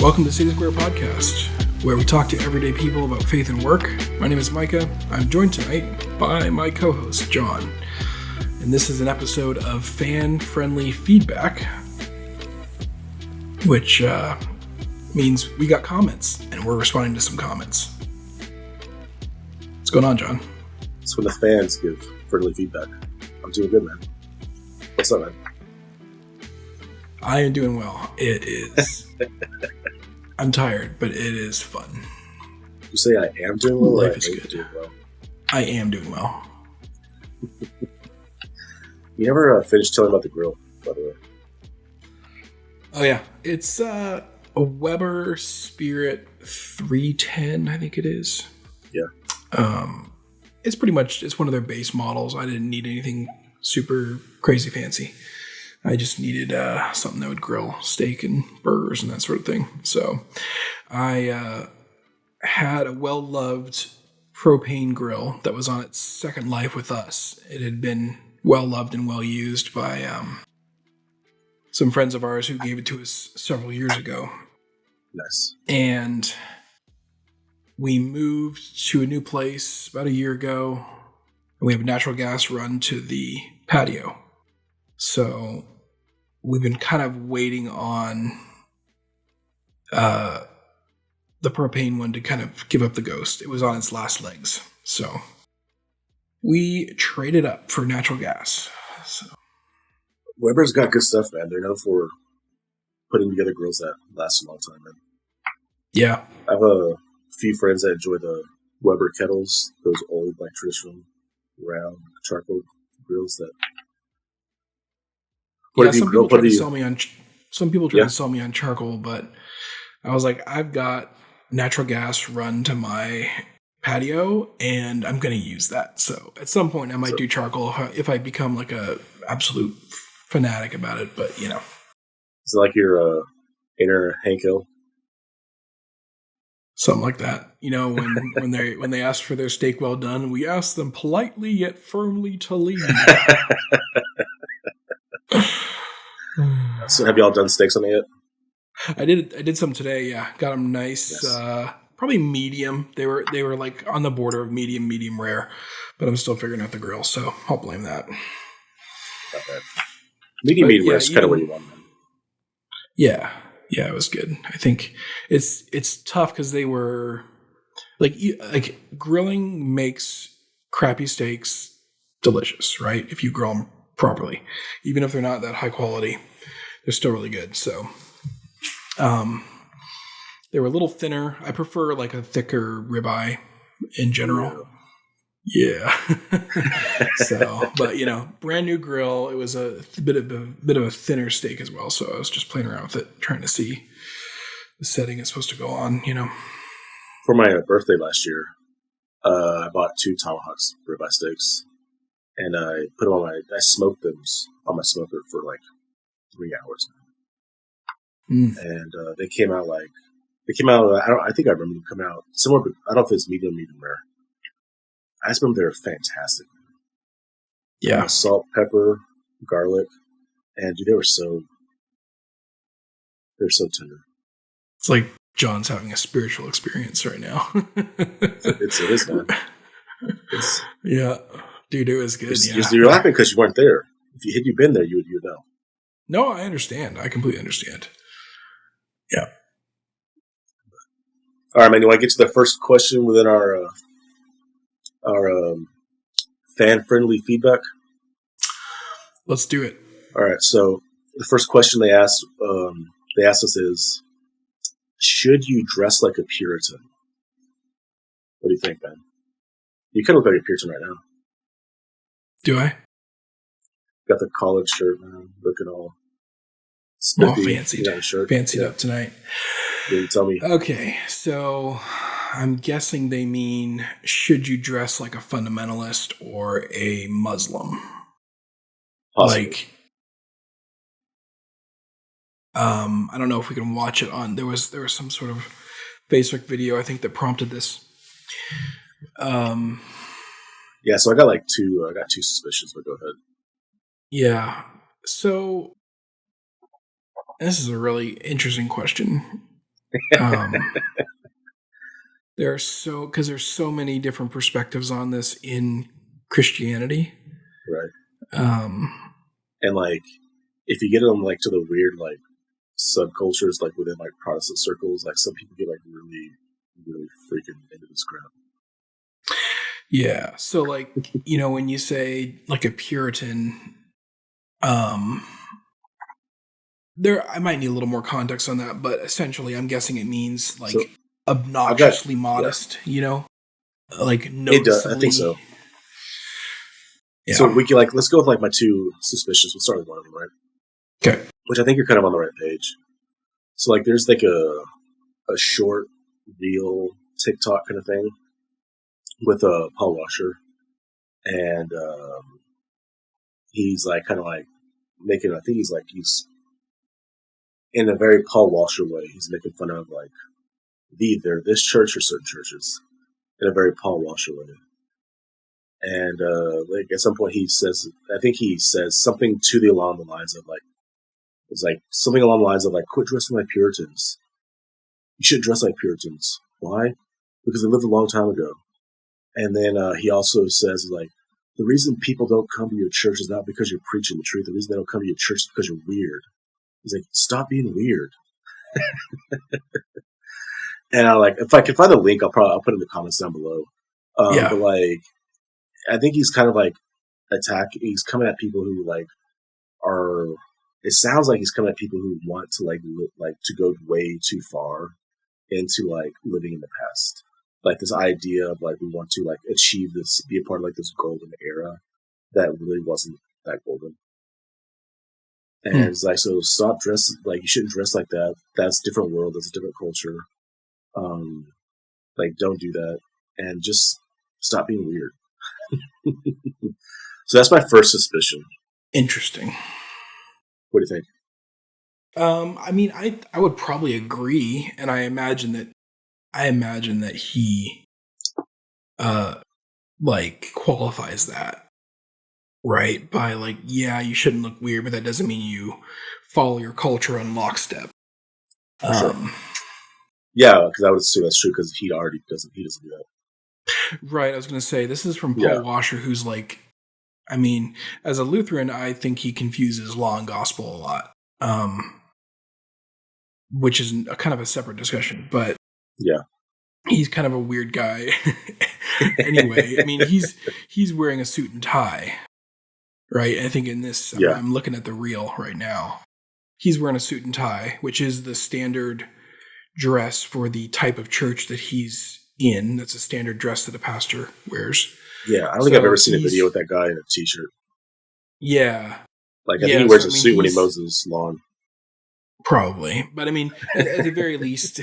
Welcome to City Square Podcast, where we talk to everyday people about faith and work. My name is Micah. I'm joined tonight by my co-host, John. And this is an episode of fan-friendly feedback, which means we got comments, and we're responding to some comments. What's going on, John? It's when the fans give friendly feedback. I'm doing good, man. What's up, man? I am doing well. It is... I'm tired, but it is fun. You say I am doing well? Life is good. Doing well? I am doing well. You never finished telling about the grill, by the way. Oh, yeah. It's a Weber Spirit 310, I think it is. Yeah. It's pretty much, it's one of their base models. I didn't need anything super crazy fancy. I just needed something that would grill steak and burgers and that sort of thing. So I had a well-loved propane grill that was on its second life with us. It had been well-loved and well-used by some friends of ours who gave it to us several years ago. Nice. And we moved to a new place about a year ago, and we have a natural gas run to the patio. So we've been kind of waiting on the propane one to kind of give up the ghost. It was on its last legs. So we traded up for natural gas. So Weber's got good stuff, man. They're known for putting together grills that last a long time, man. Yeah. I have a few friends that enjoy the Weber kettles, those old, like, traditional round charcoal grills that... Some people tried to sell me on charcoal, but I was like, I've got natural gas run to my patio, and I'm going to use that. So at some point, I might do charcoal if I become like a absolute fanatic about it. But you know, is it like your inner Hank Hill? Something like that. You know, when they ask for their steak well done, we ask them politely yet firmly to leave. So have y'all done steaks on it yet? I did some today. Yeah, got them nice. Yes. Probably medium. They were like on the border of medium rare, but I'm still figuring out the grill, so I'll blame that. Not bad. Medium rare is kind of what you want, man. Yeah, it was good. I think it's tough because they were like grilling makes crappy steaks delicious, right? If you grill them properly, even if they're not that high quality, they're still really good. So they were a little thinner. I prefer like a thicker ribeye in general. Yeah. So, but you know, brand new grill. It was a bit of a thinner steak as well. So I was just playing around with it, trying to see the setting it's supposed to go on. You know, for my birthday last year, I bought 2 tomahawks ribeye steaks. And I put them I smoked them on my smoker for like 3 hours now. And they came out, I think I remember them coming out similar, but I don't know if it's medium rare. I just remember they were fantastic. Yeah. Salt, pepper, garlic, and dude, they were so tender. It's like John's having a spiritual experience right now. it is, man. Yeah. Dude, it was good. You're laughing because you weren't there. Had you been there, you would know. No, I understand. I completely understand. Yeah. All right, man. You want to get to the first question within our fan-friendly feedback? Let's do it. All right. So the first question they asked us is, should you dress like a Puritan? What do you think, man? You kind of look like a Puritan right now. Do I? Got the collared shirt, man. Looking all spiffy. Fancied up tonight. You tell me. Okay, so I'm guessing they mean, should you dress like a fundamentalist or a Muslim? Possibly. Like, I don't know if we can watch it on. There was some sort of Facebook video I think that prompted this. Yeah, so I got two suspicions, but go ahead. Yeah. So this is a really interesting question. Um, there's so many different perspectives on this in Christianity. Right. Um, And like, if you get them like to the weird like subcultures, like within like Protestant circles, like some people get like really, really freaking into this crap. yeah. So like, when you say like a Puritan, um, I might need a little more context on that, but essentially I'm guessing it means like So obnoxiously yeah, modest, like it does. I noticeably. think so. So Yeah. we can like, let's go with like my two suspicions. We'll start with one of them, right? Okay. Which I think you're kind of on the right page. So like, there's like a short reel TikTok kind of thing with a Paul Washer, and he's like kind of like making. I think he's in a very Paul Washer way. He's making fun of like either this church or certain churches in a very Paul Washer way. And like at some point he says, I think he says something to the along the lines of like, it's like something along the lines of like, quit dressing like Puritans. You should dress like Puritans. Why? Because they lived a long time ago. And then he also says like, the reason people don't come to your church is not because you're preaching the truth. The reason they don't come to your church is because you're weird. He's like, stop being weird. And I like, if I can find the link, I'll put it in the comments down below. Yeah. But like, I think he's kind of like he's coming at people who like are, it sounds like he's coming at people who want to like to go way too far into like living in the past. Like this idea of like, we want to like achieve this, be a part of like this golden era that really wasn't that golden. And it's like, so stop dressing, like you shouldn't dress like that. That's a different world. That's a different culture. Like don't do that and just stop being weird. So that's my first suspicion. Interesting. What do you think? I mean, I would probably agree, and I imagine that he, like qualifies that, right? By like, yeah, you shouldn't look weird, but that doesn't mean you follow your culture in lockstep. For sure. Yeah, because I would assume that's true because he doesn't do that. Right. I was going to say, this is from Paul Washer, who's like, I mean, as a Lutheran, I think he confuses law and gospel a lot, which is kind of a separate discussion, but yeah, he's kind of a weird guy. Anyway, I mean, he's wearing a suit and tie, right? I think in this, I'm looking at the reel right now. He's wearing a suit and tie, which is the standard dress for the type of church that he's in. That's a standard dress that a pastor wears. Yeah, I don't think I've ever seen a video with that guy in a t-shirt. Yeah. Like, I think he wears a suit when he mows his lawn. Probably. But I mean, at the very least,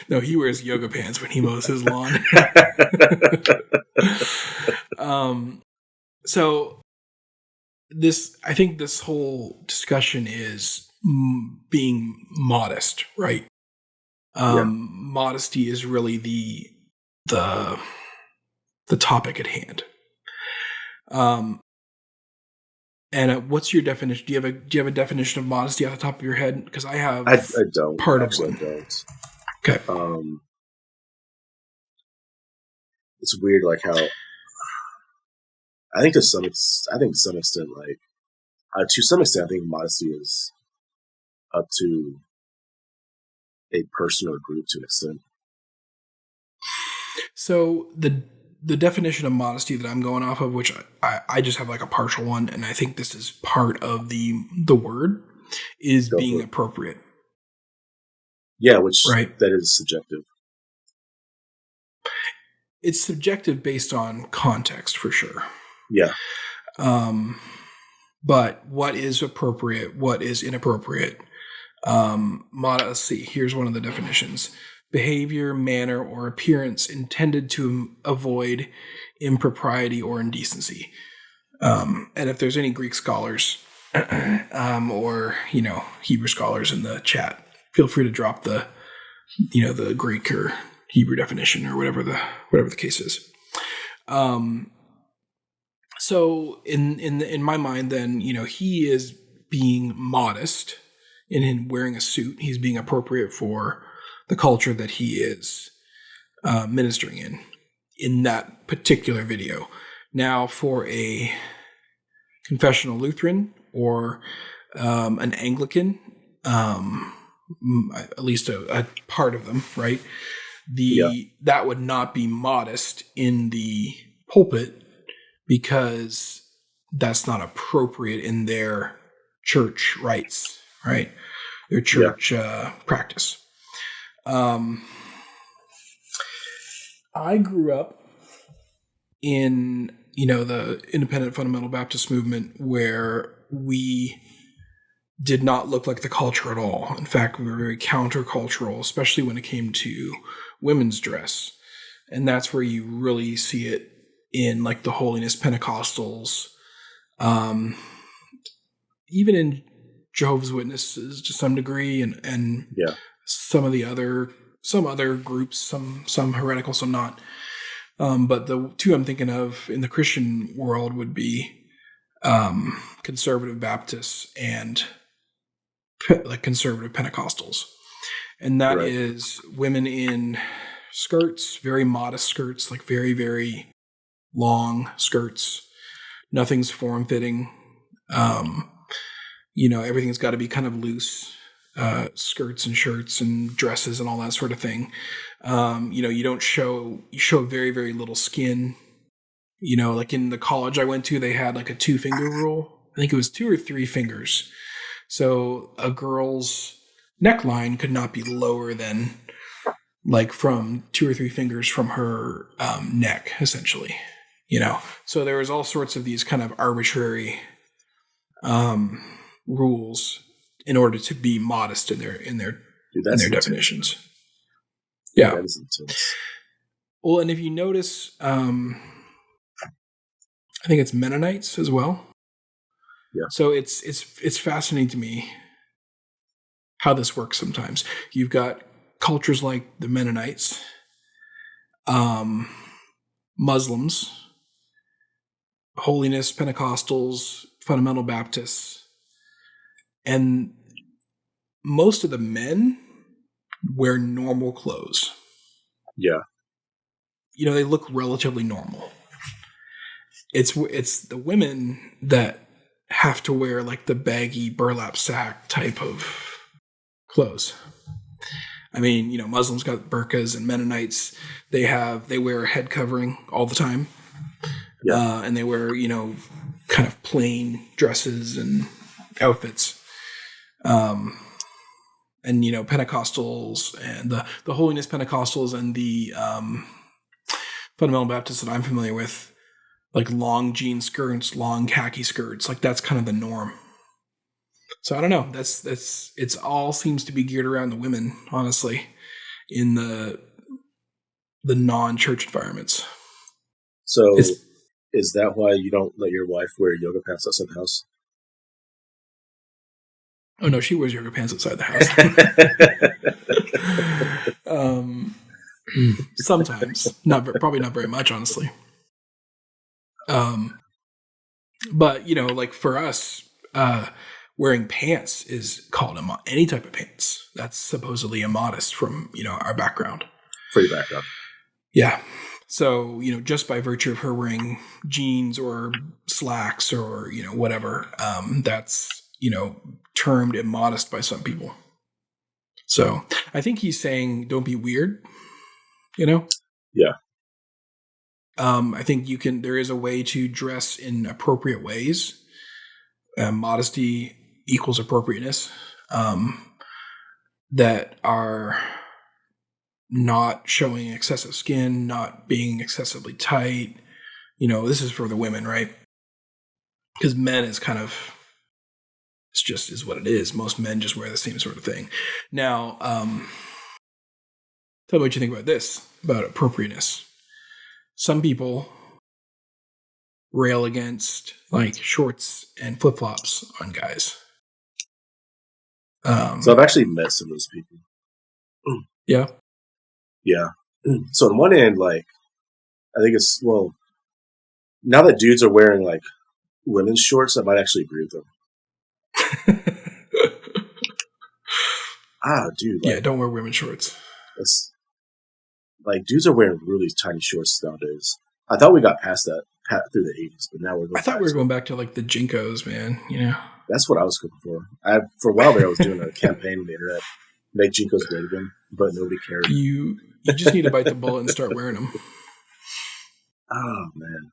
no, he wears yoga pants when he mows his lawn. So I think this whole discussion is being modest, right? Modesty is really the topic at hand. And what's your definition? Do you have a definition of modesty off the top of your head? Because I have. I don't. Part Actually, of one. I don't. Okay. It's weird, like how I think to some extent, like to some extent, I think modesty is up to a person or group to an extent. So the definition of modesty that I'm going off of, which I just have like a partial one, and I think this is part of the word, is being appropriate. Yeah, which right? That is subjective. It's subjective based on context for sure. Yeah. But what is appropriate? What is inappropriate? Let's see. Here's one of the definitions: behavior, manner, or appearance intended to avoid impropriety or indecency. And if there's any Greek scholars or Hebrew scholars in the chat, feel free to drop the Greek or Hebrew definition or whatever the case is. So in my mind, then he is being modest in him wearing a suit. He's being appropriate for the culture that he is ministering in that particular video. Now, for a confessional Lutheran or an Anglican, at least a part of them, right? That would not be modest in the pulpit because that's not appropriate in their church rites, right? Their church practice. I grew up in, the independent fundamental Baptist movement where we did not look like the culture at all. In fact, we were very countercultural, especially when it came to women's dress. And that's where you really see it in like the holiness Pentecostals, even in Jehovah's Witnesses to some degree, and some other groups, some heretical, some not. But the two I'm thinking of in the Christian world would be conservative Baptists and like conservative Pentecostals. And that is women in skirts, very modest skirts, like very, very long skirts. Nothing's form-fitting. Everything's got to be kind of loose. Skirts and shirts and dresses and all that sort of thing. You show very, very little skin. Like in the college I went to, they had like a 2-finger rule. I think it was 2 or 3 fingers. So a girl's neckline could not be lower than like from 2 or 3 fingers from her neck, essentially. So there was all sorts of these kind of arbitrary rules in order to be modest in their definitions. Yeah. That is intense. Well, and if you notice, I think it's Mennonites as well. Yeah. So it's fascinating to me how this works sometimes. You've got cultures like the Mennonites, Muslims, holiness Pentecostals, fundamental Baptists, and most of the men wear normal clothes. Yeah. They look relatively normal. It's the women that have to wear like the baggy burlap sack type of clothes. I mean, Muslims got burqas, and Mennonites, they wear a head covering all the time. Yeah. And they wear, kind of plain dresses and outfits. And, Pentecostals and the holiness Pentecostals and the fundamental Baptists that I'm familiar with, like long jean skirts, long khaki skirts, like that's kind of the norm. So I don't know. It's all seems to be geared around the women, honestly, in the non-church environments. So is that why you don't let your wife wear yoga pants outside the house? Oh no, she wears yoga pants outside the house. Sometimes, probably not very much, honestly. But like for us, wearing pants is called any type of pants. That's supposedly immodest from our background. For your background, yeah. So just by virtue of her wearing jeans or slacks or whatever, that's termed immodest by some people. So I think he's saying don't be weird. Yeah. I think there is a way to dress in appropriate ways. Modesty equals appropriateness, that are not showing excessive skin, not being excessively tight. This is for the women, right? Because men is kind of, is what it is. Most men just wear the same sort of thing. Now, tell me what you think about this, about appropriateness. Some people rail against like shorts and flip-flops on guys. So I've actually met some of those people. Yeah. Yeah. So on one end, like, I think now that dudes are wearing like women's shorts, I might actually agree with them. Dude, Yeah, like don't wear women's shorts. it's like dudes are wearing really tiny shorts nowadays. I thought we got past that through the 80s, but now we're I going thought back we were to going it. back to like the Jinkos, man. You know, That's what I was cooking for. For a while there, I was doing a campaign on the internet, make Jinkos great again, but nobody cared. you just need to bite the bullet and start wearing them. Oh man!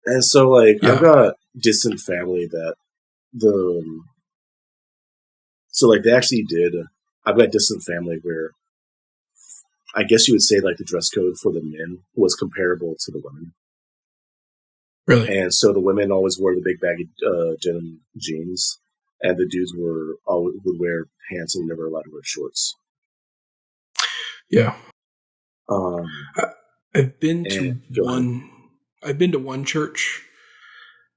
And so like Yeah. I've got distant family that the so like they actually did. I've got distant family where I guess you would say like the dress code for the men was comparable to the women. Really? And so the women always wore the big baggy denim jeans, and the dudes would wear pants and never allowed to wear shorts. Yeah. Um, I've been to go ahead. I've been to one church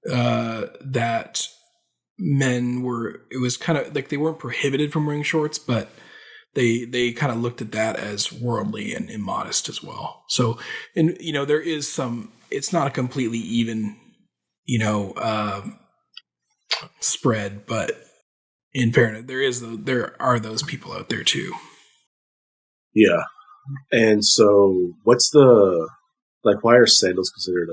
that men were. It was kind of like they weren't prohibited from wearing shorts, but they kind of looked at that as worldly and immodest as well. So, and you know, there is some. It's not a completely even, you know, spread, but in fairness, there are those people out there too. Yeah. And so what's the like? Why are sandals considered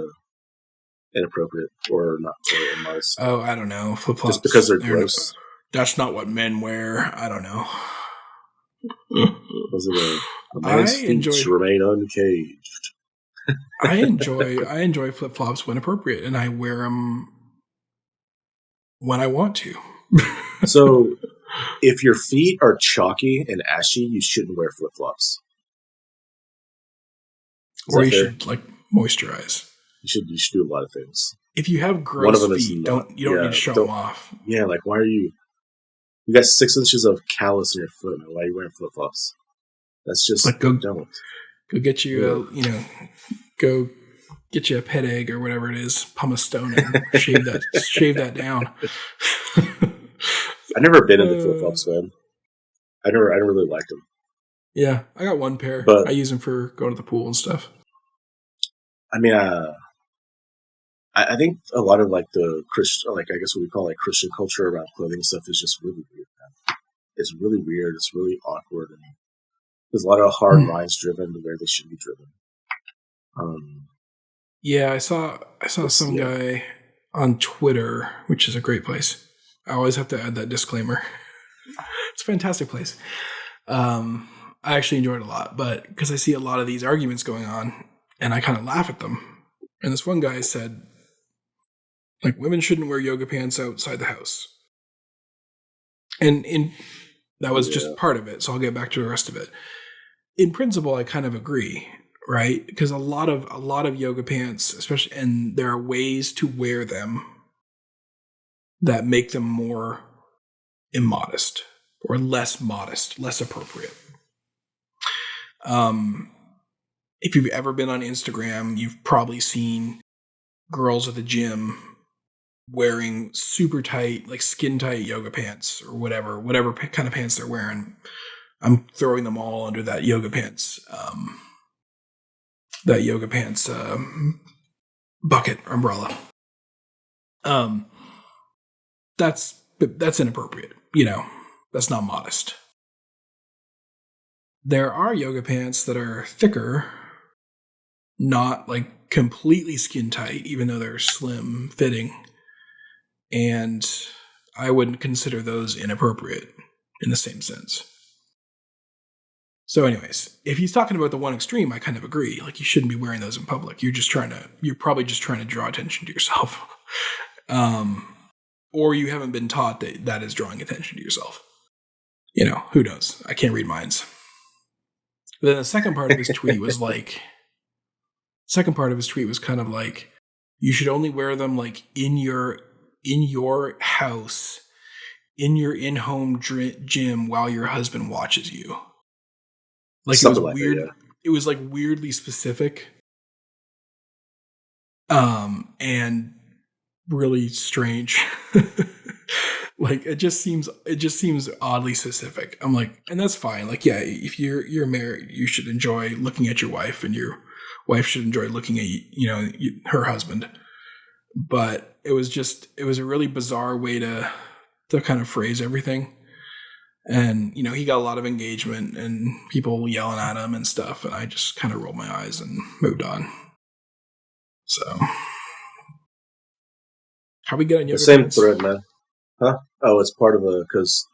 inappropriate or not or immodest? Oh, I don't know. Flip flops. Just because they're gross. That's not what men wear. I don't know. Was it a man's feet should remain uncaged? I enjoy flip flops when appropriate, and I wear them when I want to. So, if your feet are chalky and ashy, you shouldn't wear flip flops. Or you should like moisturize. You should do a lot of things. If you have gross feet, you don't need to show them off. Yeah, like why are you? You got 6 inches of callus in your foot. Man. Why are you wearing flip flops? That's just like go get you go get you a pet egg or whatever it is, pumice stone, and shave that down. I've never been into flip flops, man. I never really liked them. Yeah, I got one pair, but I use them for going to the pool and stuff. I mean, I think a lot of like the Christian, like I guess what we call like Christian culture around clothing and stuff is just really weird. Man. It's really weird. It's really awkward, and there's a lot of hard lines driven to where they should be driven. Yeah, I saw some guy on Twitter, which is a great place. I always have to add that disclaimer. It's a fantastic place. I actually enjoy it a lot, but because I see a lot of these arguments going on, and I kind of laugh at them. And this one guy said, like, women shouldn't wear yoga pants outside the house. And that was just part of it, so I'll get back to the rest of it. In principle, I kind of agree, right? Because a lot of yoga pants, especially, and there are ways to wear them that make them more immodest or less modest, less appropriate. If you've ever been on Instagram, you've probably seen girls at the gym wearing super tight, like skin tight yoga pants or whatever kind of pants they're wearing. I'm throwing them all under that yoga pants bucket umbrella. That's inappropriate. You know, that's not modest. There are yoga pants that are thicker, not like completely skin tight, even though they're slim fitting. And I wouldn't consider those inappropriate in the same sense. So anyways, if he's talking about the one extreme, I kind of agree. Like, you shouldn't be wearing those in public. You're probably just trying to draw attention to yourself. Or you haven't been taught that is drawing attention to yourself. You know, who knows? I can't read minds. But then the second part of his tweet was kind of like, you should only wear them like in your house, in your in-home gym while your husband watches you. Like, something it was weird. That, yeah. It was like weirdly specific. And really strange. Like, it just seems oddly specific. I'm like, and that's fine. Like, yeah, if you're married, you should enjoy looking at your wife, and your wife should enjoy looking at her husband. But it was a really bizarre way to kind of phrase everything. And, he got a lot of engagement and people yelling at him and stuff. And I just kind of rolled my eyes and moved on. So, how we get on yoga The same pants? thread, man. Huh? Oh, it's part of because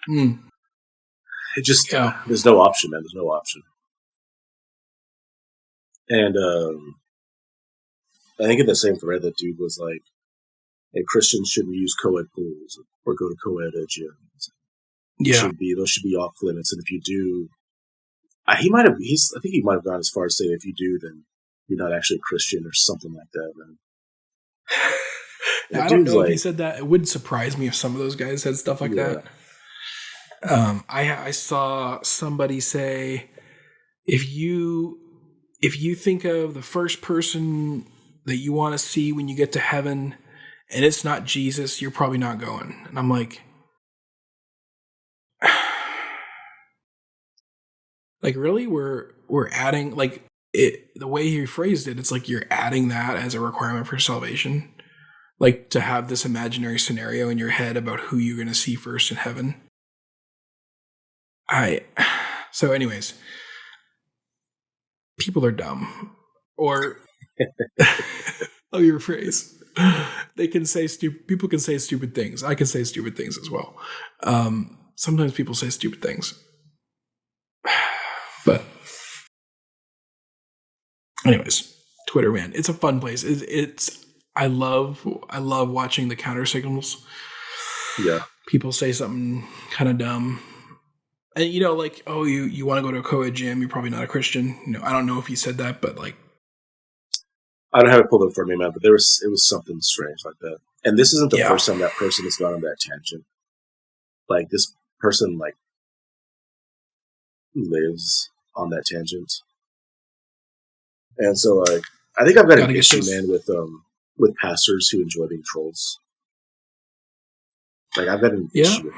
it just, there's no option, man. There's no option. And I think in the same thread, that dude was like, hey, Christians shouldn't use co-ed pools or go to co-ed gyms. Those should be off limits. And if you do, I think he might have gone as far as saying, if you do, then you're not actually a Christian or something like that, man. I don't know if he said that. It wouldn't surprise me if some of those guys said stuff like that. I saw somebody say, if you think of the first person that you want to see when you get to heaven and it's not Jesus, you're probably not going. And I'm like, really? We're adding, the way he phrased it, it's like you're adding that as a requirement for salvation. Like, to have this imaginary scenario in your head about who you're going to see first in heaven. So anyways, people are dumb. Or, your phrase. They can say people can say stupid things. I can say stupid things as well. Sometimes people say stupid things. But anyways, Twitter, man, it's a fun place. I love watching the counter signals. Yeah. People say something kind of dumb. And, you want to go to a co-ed gym, you're probably not a Christian. I don't know if he said that, but I don't have it pulled up for me, man, but it was something strange like that. And this isn't the first time that person has gone on that tangent. Like, this person, lives on that tangent. And so, I think I've got an issue, man, with pastors who enjoy being trolls. I've got an issue with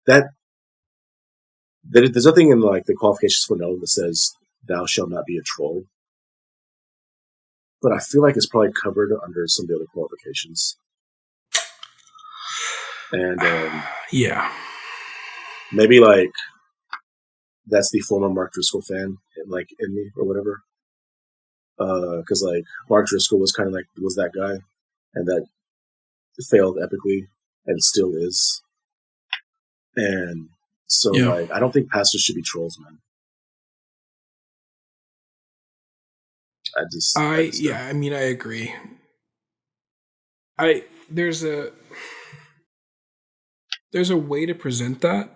that. There's nothing in the qualifications for no that says thou shalt not be a troll. But I feel like it's probably covered under some of the other qualifications. And maybe that's the former Mark Driscoll fan in me or whatever. Because Mark Driscoll was kind of was that guy, and that failed epically and still is. And so I don't think pastors should be trolls, man. I agree. There's a way to present that.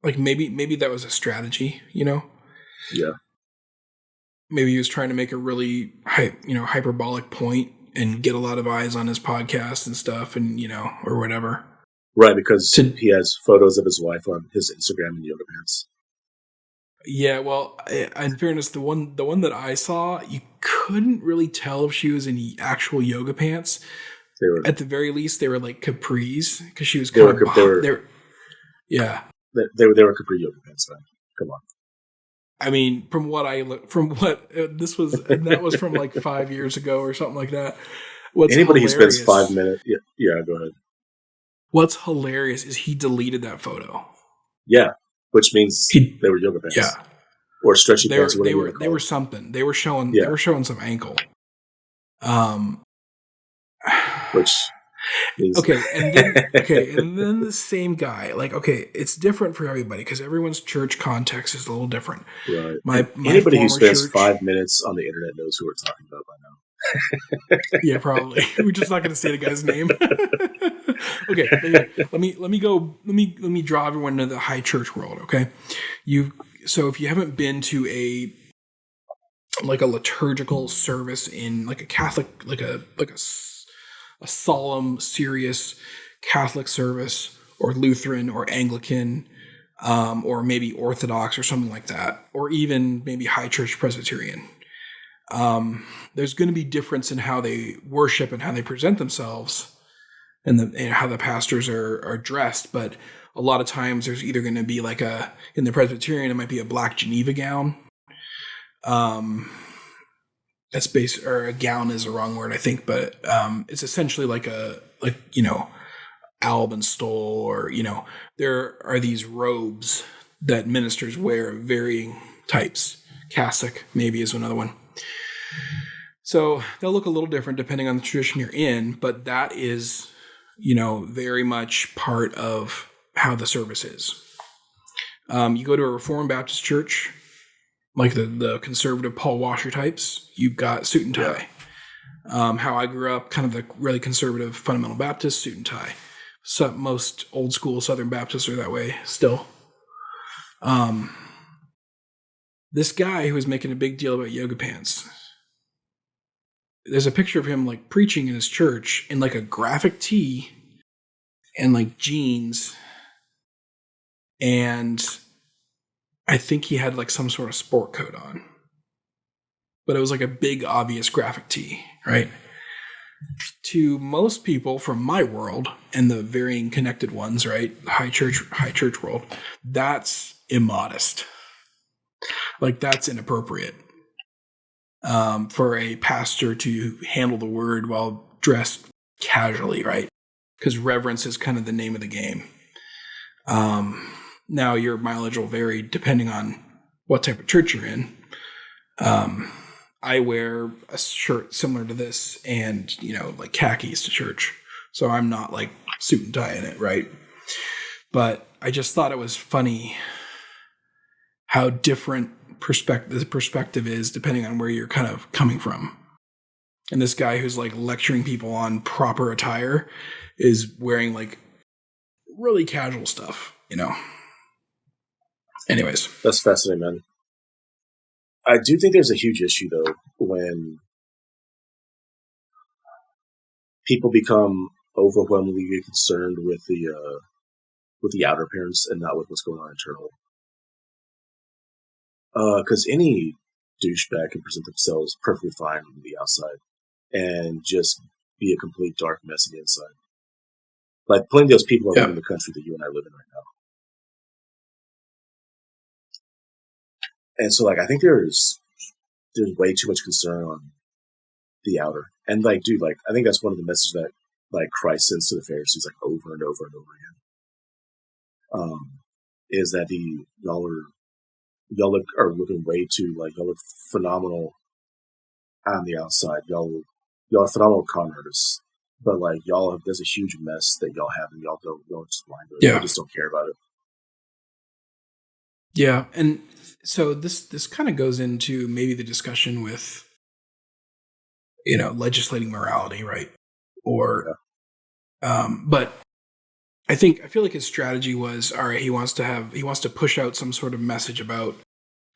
Maybe that was a strategy, Yeah. Maybe he was trying to make a really hyperbolic point and get a lot of eyes on his podcast and stuff, and or whatever. Right, because he has photos of his wife on his Instagram in yoga pants. Yeah, well, in fairness, the one that I saw, you couldn't really tell if she was in actual yoga pants. At the very least, they were capris, because she was kind of. Yeah, they were capri yoga pants. Man, come on. I mean, this was, and that was from 5 years ago or something like that. Anybody who spends 5 minutes, yeah, go ahead. What's hilarious is he deleted that photo. Yeah, which means they were yoga pants. Yeah, or stretchy pants. They were something. They were showing. Yeah. They were showing some ankle. Which. Okay, and then the same guy. It's different for everybody because everyone's church context is a little different. Right. My anybody who spends 5 minutes on the internet knows who we're talking about by now. Yeah, probably. We're just not going to say the guy's name. Okay, let me draw everyone into the high church world. Okay, so if you haven't been to a liturgical service in a Catholic a solemn, serious Catholic service, or Lutheran, or Anglican, or maybe Orthodox, or something like that, or even maybe High Church Presbyterian. There's going to be difference in how they worship and how they present themselves, and how the pastors are dressed. But a lot of times, there's either going to be in the Presbyterian, it might be a black Geneva gown. That's or a gown is the wrong word, I think, but it's essentially a Albanstole, or, there are these robes that ministers wear of varying types. Cassock maybe is another one. So they'll look a little different depending on the tradition you're in, but that is, very much part of how the service is. You go to a Reformed Baptist church, like the conservative Paul Washer types, you've got suit and tie. How I grew up, kind of the really conservative fundamental Baptist, suit and tie. Most old school Southern Baptists are that way still. This guy who was making a big deal about yoga pants, there's a picture of him like preaching in his church in like a graphic tee and like jeans, and I think he had like some sort of sport coat on, but it was like a big obvious graphic tee, right? To most people from my world and the varying connected ones, right, high church world, that's immodest. Like, that's inappropriate for a pastor to handle the word while dressed casually, right? Because reverence is kind of the name of the game. Now, your mileage will vary depending on what type of church you're in. I wear a shirt similar to this and, like khakis to church. So I'm not like suit and tie in it, right? But I just thought it was funny how different the perspective is depending on where you're kind of coming from. And this guy who's like lecturing people on proper attire is wearing like really casual stuff, Anyways. That's fascinating, man. I do think there's a huge issue, though, when people become overwhelmingly concerned with the outer appearance and not with what's going on internal. Because any douchebag can present themselves perfectly fine on the outside and just be a complete dark mess on the inside. Like plenty of those people are in the country that you and I live in right now. And so, like, I think there's way too much concern on the outer. And, like, dude, like, I think that's one of the messages that, like, Christ sends to the Pharisees, like, over and over and over again. Is that y'all are looking way too, like, y'all look phenomenal on the outside. Y'all are phenomenal con artists. But, like, there's a huge mess that y'all have, and y'all just blind to it. You just don't care about it. Yeah, and so this kind of goes into maybe the discussion with, legislating morality, right? Or, but I feel like his strategy was, all right, he wants to push out some sort of message about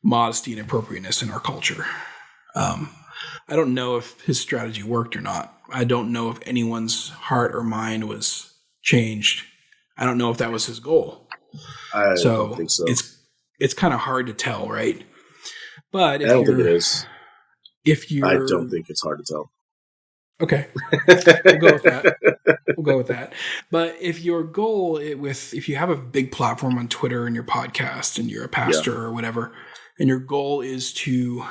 modesty and appropriateness in our culture. I don't know if his strategy worked or not. I don't know if anyone's heart or mind was changed. I don't know if that was his goal. I don't think so. It's kind of hard to tell, right? But I don't think it is. I don't think it's hard to tell. Okay, we'll go with that. But if your goal if you have a big platform on Twitter and your podcast and you're a pastor or whatever, and your goal is to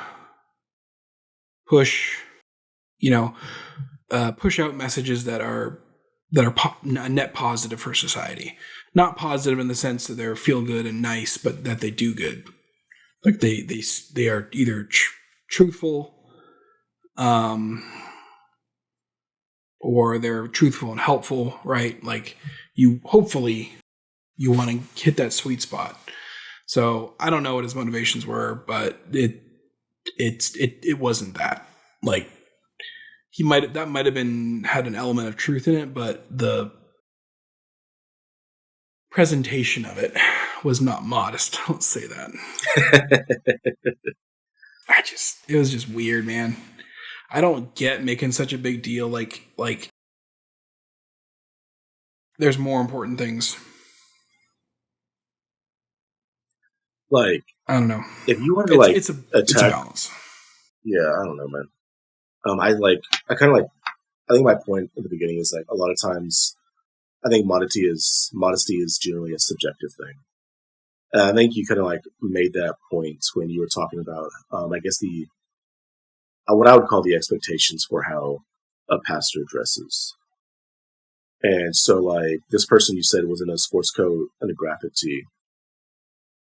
push out messages that are net positive for society, not positive in the sense that they're feel good and nice, but that they do good. Like they are either truthful, or they're truthful and helpful, right? Like hopefully you want to hit that sweet spot. So I don't know what his motivations were, but it wasn't that. Like that might have had an element of truth in it, but the presentation of it was not modest. Let's say that. It was just weird, man. I don't get making such a big deal. Like there's more important things. Like, I don't know. If you want to it's a balance. Yeah, I don't know, man. I think my point at the beginning is like a lot of times I think modesty is generally a subjective thing. And I think you kind of like made that point when you were talking about, I guess what I would call the expectations for how a pastor dresses. And so, like, this person you said was in a sports coat and a graphic tee.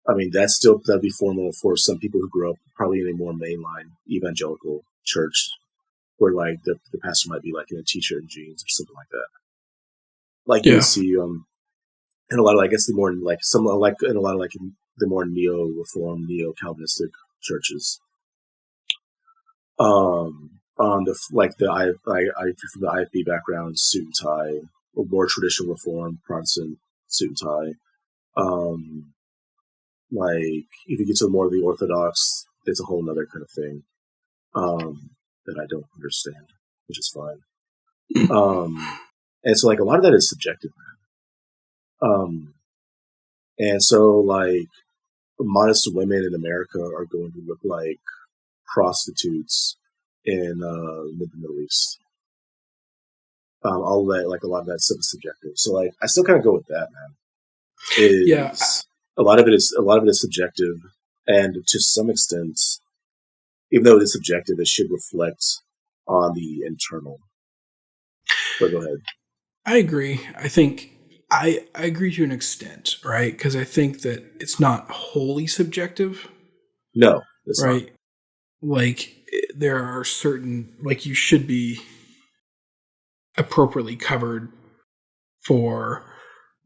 I mean, that'd be formal for some people who grew up probably in a more mainline evangelical church, where like the pastor might be like in a t-shirt and jeans or something like that. Like you would see, in a lot of, I guess, the more like some like in a lot of like the more neo-reform, neo-Calvinistic churches. On the from the IFB background, suit and tie, or more traditional Reform Protestant suit and tie. Like if you get to more of the Orthodox, it's a whole other kind of thing that I don't understand, which is fine. And so like a lot of that is subjective, man. And so like modest women in America are going to look like prostitutes in the Middle East. All that, like a lot of that stuff is subjective. So like I still kind of go with that, man. A lot of it is subjective, and to some extent, even though it is subjective, it should reflect on the internal. But go ahead. I agree. I think I agree to an extent, right? Because I think that it's not wholly subjective. No, it's right. Not. Like there are certain, like you should be appropriately covered for.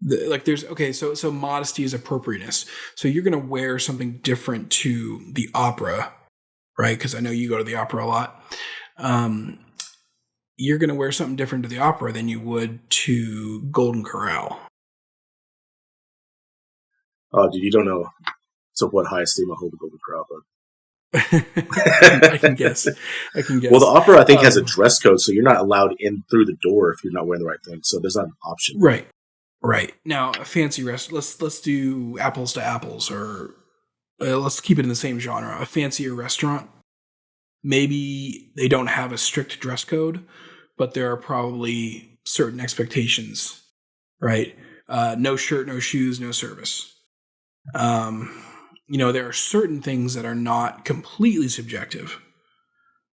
So modesty is appropriateness. So you're going to wear something different to the opera, right? Because I know you go to the opera a lot. You're going to wear something different to the opera than you would to Golden Corral. Oh, dude, you don't know to what high esteem I hold the Golden Corral, but I can guess. Well, the opera, I think, has a dress code, so you're not allowed in through the door if you're not wearing the right thing. So there's not an option. Right. Now, a fancy let's do apples to apples, or let's keep it in the same genre. A fancier restaurant, maybe they don't have a strict dress code, but there are probably certain expectations, right? No shirt, no shoes, no service. There are certain things that are not completely subjective,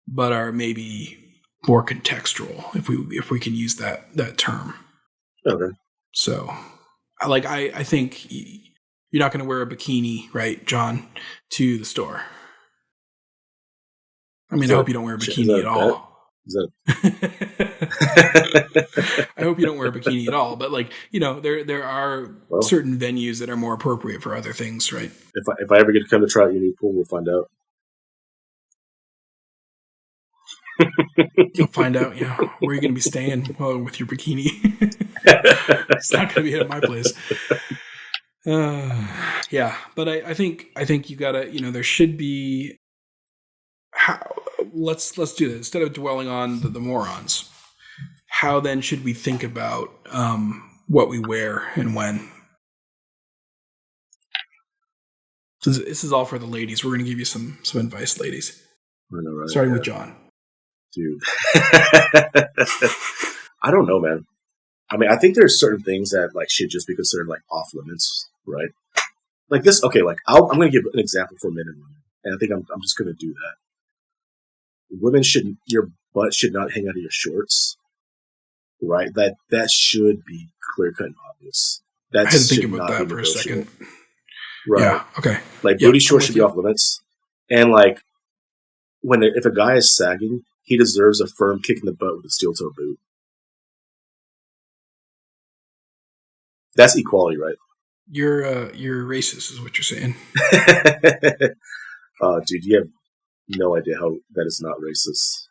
but are maybe more contextual, if we can use that term. Okay. So, I think you're not going to wear a bikini, right, John, to the store. I mean, I hope you don't wear a bikini at all. I hope you don't wear a bikini at all. But there are certain venues that are more appropriate for other things, right? If I ever get to come to try out your new pool, we'll find out. You'll find out, where you're going to be staying with your bikini. It's not going to be at my place. But I think you gotta, there should be. Let's do this instead of dwelling on the morons. How then should we think about what we wear and when? This is all for the ladies. We're going to give you some advice, ladies. I know, right? Starting with John. Dude. I don't know, man. I mean, I think there's certain things that should just be considered off limits, right? Like this. Okay, I'm going to give an example for men and women, and I think I'm just going to do that. Women your butt should not hang out of your shorts, right? That should be clear cut and obvious. I had to think about that for a second. Right. Yeah. Okay. Booty shorts should be off limits, and if a guy is sagging, he deserves a firm kick in the butt with a steel toe boot. That's equality, right? You're racist, is what you're saying. Dude, you have no idea how that is not racist.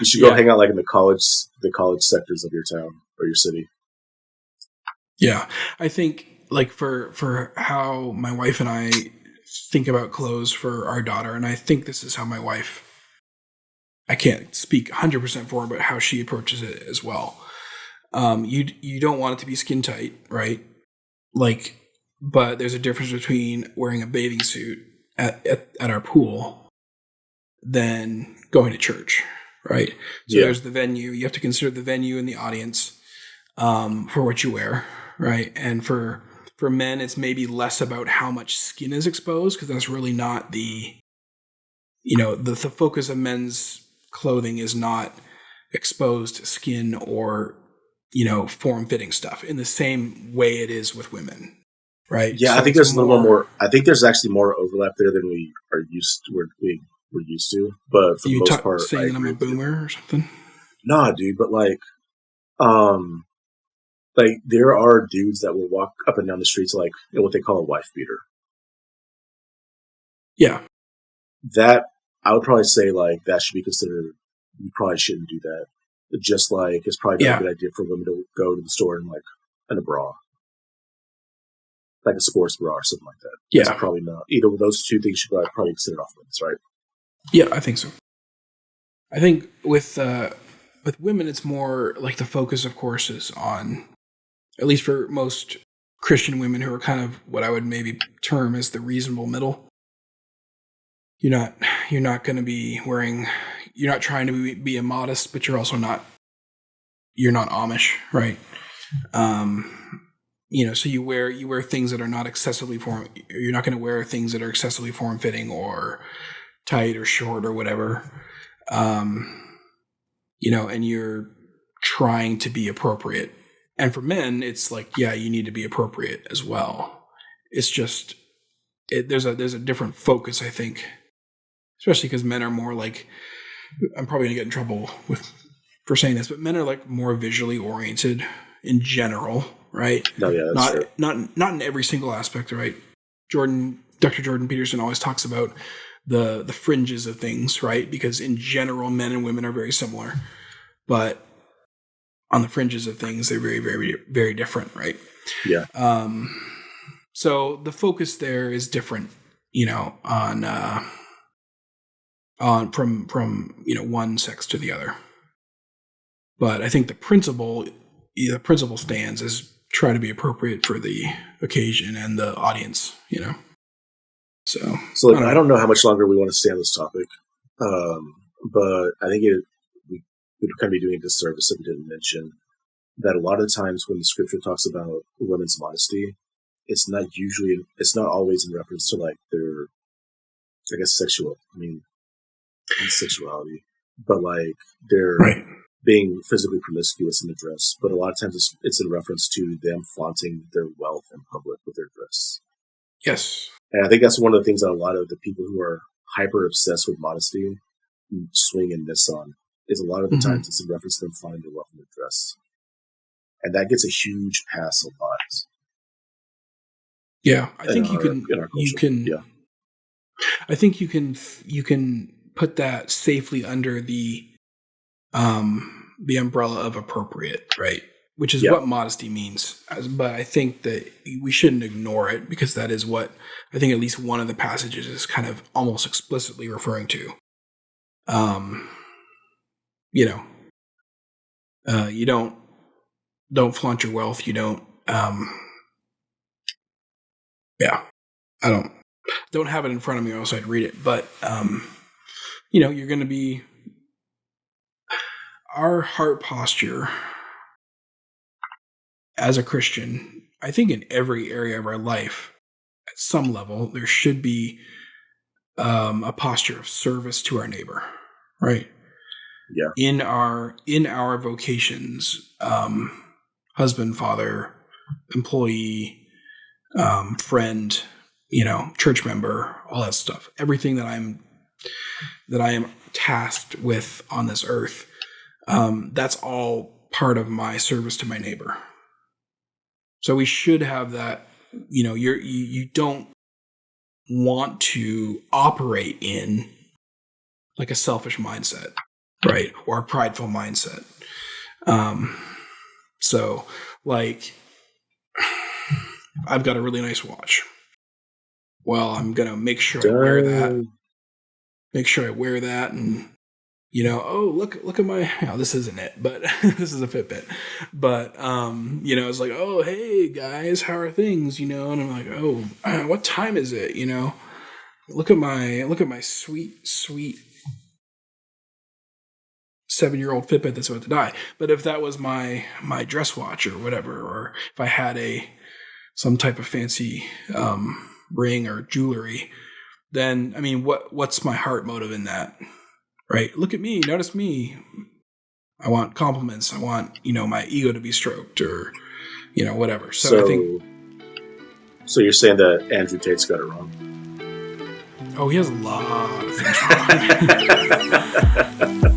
You should go hang out in the college sectors of your town or your city. Yeah, I think for how my wife and I think about clothes for our daughter, and I think this is how my wife. I can't speak 100% for her, but how she approaches it as well. You don't want it to be skin tight, right? But there's a difference between wearing a bathing suit at our pool than going to church, right? So there's the venue. You have to consider the venue and the audience for what you wear, right? And for men, it's maybe less about how much skin is exposed, because that's really not the focus of men's clothing is not exposed skin or, form-fitting stuff in the same way it is with women, right? Yeah, So I think it's there's a little more. I think there's actually more overlap there than we are used. We're used to, but for the most part, I saying that I'm agree a with you. boomer or something? Nah, dude, but um, like there are dudes that will walk up and down the streets like what they call a wife beater. Yeah. That I would probably say like that should be considered. You probably shouldn't do that. Just like it's probably not a good idea for women to go to the store in a bra, like a sports bra or something like that. Yeah. That's probably not. Either of those two things should probably considered off limits, right? Yeah, I think so. I think with women, it's more like the focus, of course, is on, at least for most Christian women who are kind of what I would maybe term as the reasonable middle. You're not going to be wearing, you're not trying to be immodest, but you're also not, you're not Amish, right? So you wear things that are not excessively you're not going to wear things that are excessively form fitting or tight or short or whatever. And you're trying to be appropriate. And for men, it's like, yeah, you need to be appropriate as well. It's just, there's a different focus, I think, especially because men are more like, I'm probably gonna get in trouble for saying this, but men are like more visually oriented in general, right? No, yeah, that's true. Not in every single aspect, right? Dr. Jordan Peterson always talks about the fringes of things, right? Because in general, men and women are very similar, but on the fringes of things, they're very, very, very different, right? Yeah. So the focus there is different, on from one sex to the other. But I think the principle stands is try to be appropriate for the occasion and the audience, So I don't know how much longer we want to stay on this topic, but I think we'd kind of be doing a disservice if we didn't mention that a lot of times when the scripture talks about women's modesty, it's not always in reference to like their, I guess, sexuality, but like they're being physically promiscuous in the dress. But a lot of times it's in reference to them flaunting their wealth in public with their dress. Yes. And I think that's one of the things that a lot of the people who are hyper obsessed with modesty swing and miss on, is a lot of the times it's in reference to them flaunting their wealth in their dress. And that gets a huge pass a lot. Yeah, I think you can put that safely under the umbrella of appropriate, right? Which is what modesty means. But I think that we shouldn't ignore it, because that is what I think at least one of the passages is kind of almost explicitly referring to. You don't flaunt your wealth. You don't. I don't have it in front of me, or else I'd read it. But you're going to be, our heart posture as a Christian, I think in every area of our life, at some level, there should be a posture of service to our neighbor, right? Yeah. In our vocations, husband, father, employee, friend, church member, all that stuff. Everything that I am tasked with on this earth, that's all part of my service to my neighbor. So we should have that. You don't want to operate in like a selfish mindset, right? Or a prideful mindset. So like, I've got a really nice watch. Well, I'm going to make sure I wear that. Make sure I wear that, and oh, look at my, this isn't it, but this is a Fitbit. But it's like, oh, hey guys, how are things? And I'm like, oh, what time is it? Look at my sweet 7-year-old Fitbit that's about to die. But if that was my dress watch or whatever, or if I had some type of fancy ring or jewelry, then I mean, what's my heart motive in that? Right? Look at me, notice me. I want compliments. I want, my ego to be stroked or, whatever. So I think. So you're saying that Andrew Tate's got it wrong? Oh, he has a lot of things wrong.